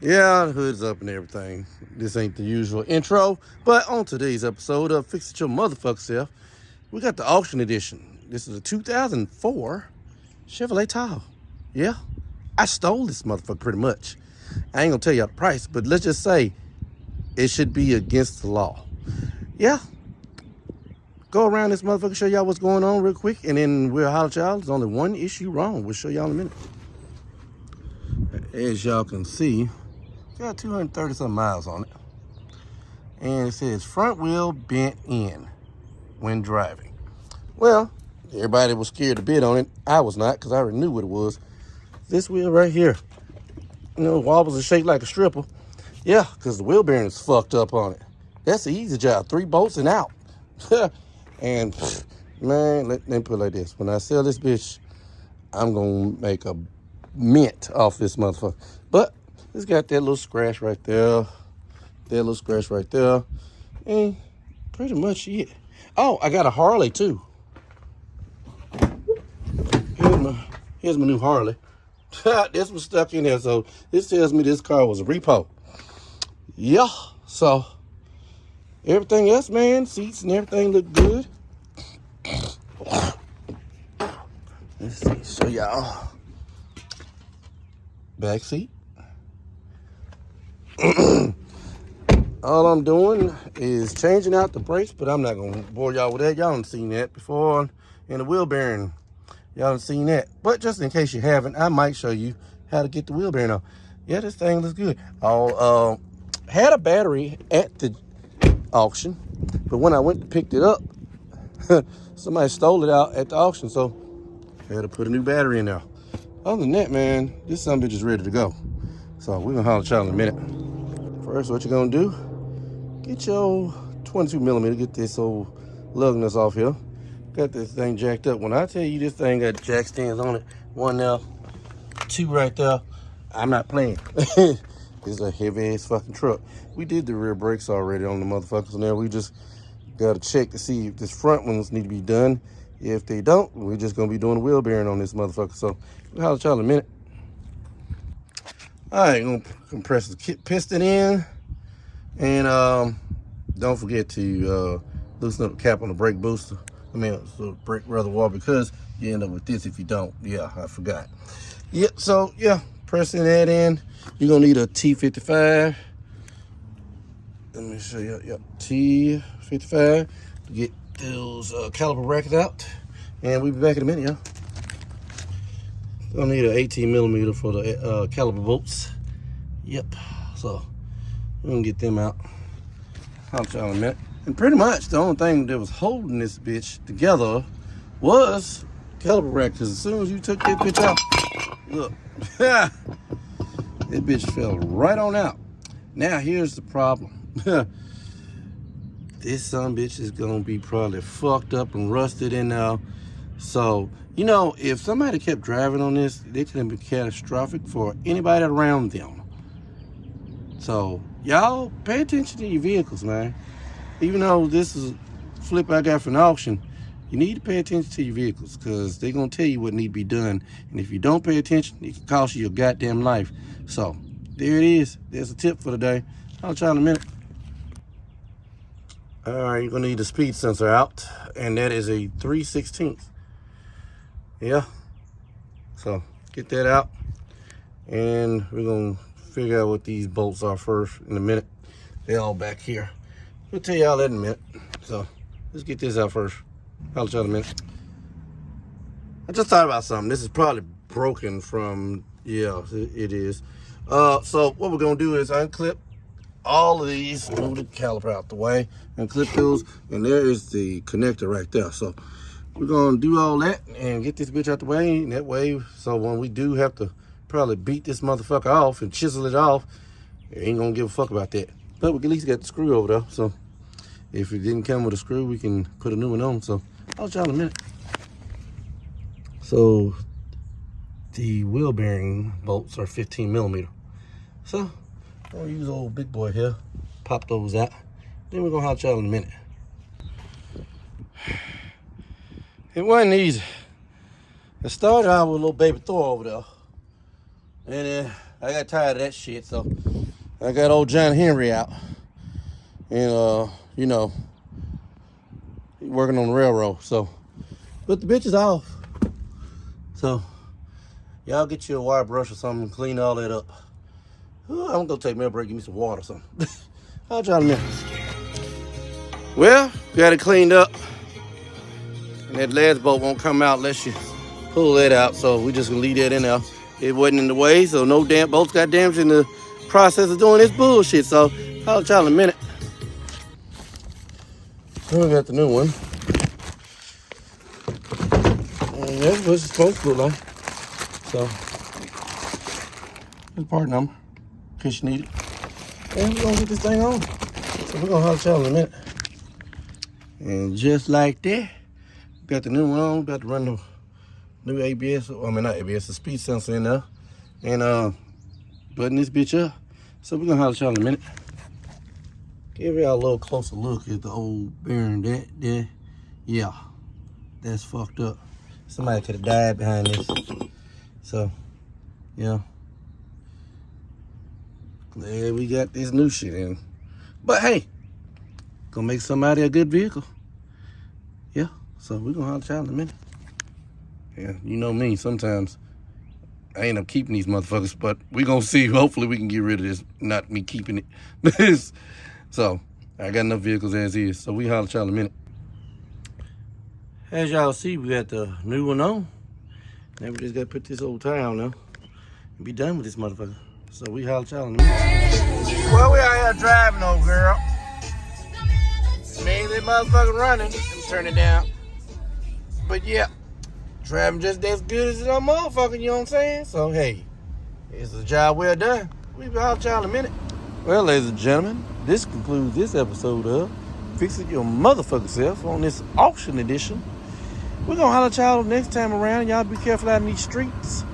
Yeah, the hood's up and everything. This ain't the usual intro, but on today's episode of Fix It Your Motherfucker Self, we got the auction edition. This is a 2004 Chevrolet Tahoe. Yeah, I stole this motherfucker pretty much. I ain't gonna tell y'all the price, but let's just say it should be against the law. Yeah, go around this motherfucker, show y'all what's going on real quick, and then we'll holler at y'all. There's only one issue wrong. We'll show y'all in a minute. As y'all can see, got 230 some miles on it. And it says front wheel bent in when driving. Well, everybody was scared to bid on it. I was not, because I already knew what it was. This wheel right here, wobbles and shake like a stripper. Yeah, because the wheel bearing is fucked up on it. That's the easy job. 3 bolts and out. And man, let me put it like this. When I sell this bitch, I'm going to make a mint off this motherfucker. But it's got that little scratch right there. That little scratch right there. And pretty much it. Oh, I got a Harley too. Here's my new Harley. This was stuck in there, so this tells me this car was a repo. Yeah, so everything else, man, seats and everything look good. Let's see, show y'all. Back seat. All I'm doing is changing out the brakes, but I'm not gonna bore y'all with that. Y'all done seen that before. And the wheel bearing, y'all done seen that. But just in case you haven't, I might show you how to get the wheel bearing off. Yeah, this thing looks good. I had a battery at the auction, but when I went to pick it up, somebody stole it out at the auction, so I had to put a new battery in there. Other than that, man, this son bitch is ready to go. So we're gonna holler at y'all in a minute. First, what you're gonna do, get your 22 millimeter, get this old lugness off here. Got this thing jacked up. When I tell you this thing got jack stands on it, 1 there, 2 right there, I'm not playing. It's a heavy ass fucking truck. We did the rear brakes already on the motherfuckers in there. We just gotta check to see if this front ones need to be done. If they don't, we're just gonna be doing the wheel bearing on this motherfucker. So we'll holler at y'all in a minute. All right, gonna compress the piston in, and don't forget to loosen up the cap on the brake booster. So brake reservoir, because you end up with this if you don't. Yeah, I forgot. Yep. So yeah, pressing that in. You're gonna need a T55. Let me show you. Yep, T55 to get those caliper brackets out. And we'll be back in a minute, y'all. Gonna need an 18 millimeter for the caliper bolts. Yep. So we're gonna get them out. I'll tell you in a minute. And pretty much the only thing that was holding this bitch together was caliper bracket. Because as soon as you took that bitch out, look, that bitch fell right on out. Now here's the problem. This son bitch is gonna be probably fucked up and rusted in now. So, if somebody kept driving on this, it could be catastrophic for anybody around them. So, y'all pay attention to your vehicles, man. Even though this is a flip I got from the auction, you need to pay attention to your vehicles, because they're gonna tell you what need to be done. And if you don't pay attention, it can cost you your goddamn life. So, there it is. There's a tip for the day. I'll try in a minute. All right, you're gonna need the speed sensor out, and that is a 3/16. Yeah, so get that out, and we're gonna figure out what these bolts are first in a minute. They're all back here. We'll tell y'all that in a minute. So let's get this out first. I'll tell you in a minute. I just thought about something. This is probably broken from, yeah, it is. So what we're gonna do is unclip all of these, move the caliper out the way, and clip those, and there is the connector right there. So we're gonna do all that and get this bitch out the way, and that way, so when we do have to probably beat this motherfucker off and chisel it off, it ain't gonna give a fuck about that. But we at least got the screw over there, so if it didn't come with a screw, we can put a new one on. So I'll try in a minute. So the wheel bearing bolts are 15 millimeter. So I'll use old big boy here, pop those out. Then we're gonna hot y'all in a minute. It wasn't easy. It started out with a little baby Thor over there. And then I got tired of that shit, so I got old John Henry out. And, you know, he working on the railroad, so. But the bitch is off. So, y'all get you a wire brush or something and clean all that up. Ooh, I'm gonna take me a break, give me some water or something. I'll try in a minute. Well, got it cleaned up. And that last bolt won't come out unless you pull that out. So we just gonna leave that in there. It wasn't in the way, so no damn bolts got damaged in the process of doing this bullshit. So I'll try in a minute. We got the new one. And that's what it's supposed to look like. So there's part number in case you need it. And we're gonna get this thing on. So we're gonna holler at y'all in a minute. And just like that, got the new one on. About to run the new ABS, I mean not ABS, the speed sensor in there. And button this bitch up. So we're gonna holler at y'all in a minute. Give y'all a little closer look at the old bearing. That there, yeah, that's fucked up. Somebody could have died behind this. So, yeah. Glad we got this new shit in. But hey, gonna make somebody a good vehicle. Yeah, so we're gonna holler at y'all in a minute. Yeah, you know me, sometimes I end up keeping these motherfuckers, but we gonna see. Hopefully we can get rid of this, not me keeping it. So, I got enough vehicles as is, so we holler at y'all in a minute. As y'all see, we got the new one on. Now we just gotta put this old tire on now and be done with this motherfucker. So we holler at y'all in a minute. Well, we out here driving, old girl. Mainly motherfucker running. Let me turn it down. But yeah, driving just as good as a motherfucker, you know what I'm saying? So hey, it's a job well done. We be holler at y'all in a minute. Well, ladies and gentlemen, this concludes this episode of Fix It Your Motherfucking Self on this auction edition. We're gonna holler at y'all next time around. Y'all be careful out in these streets.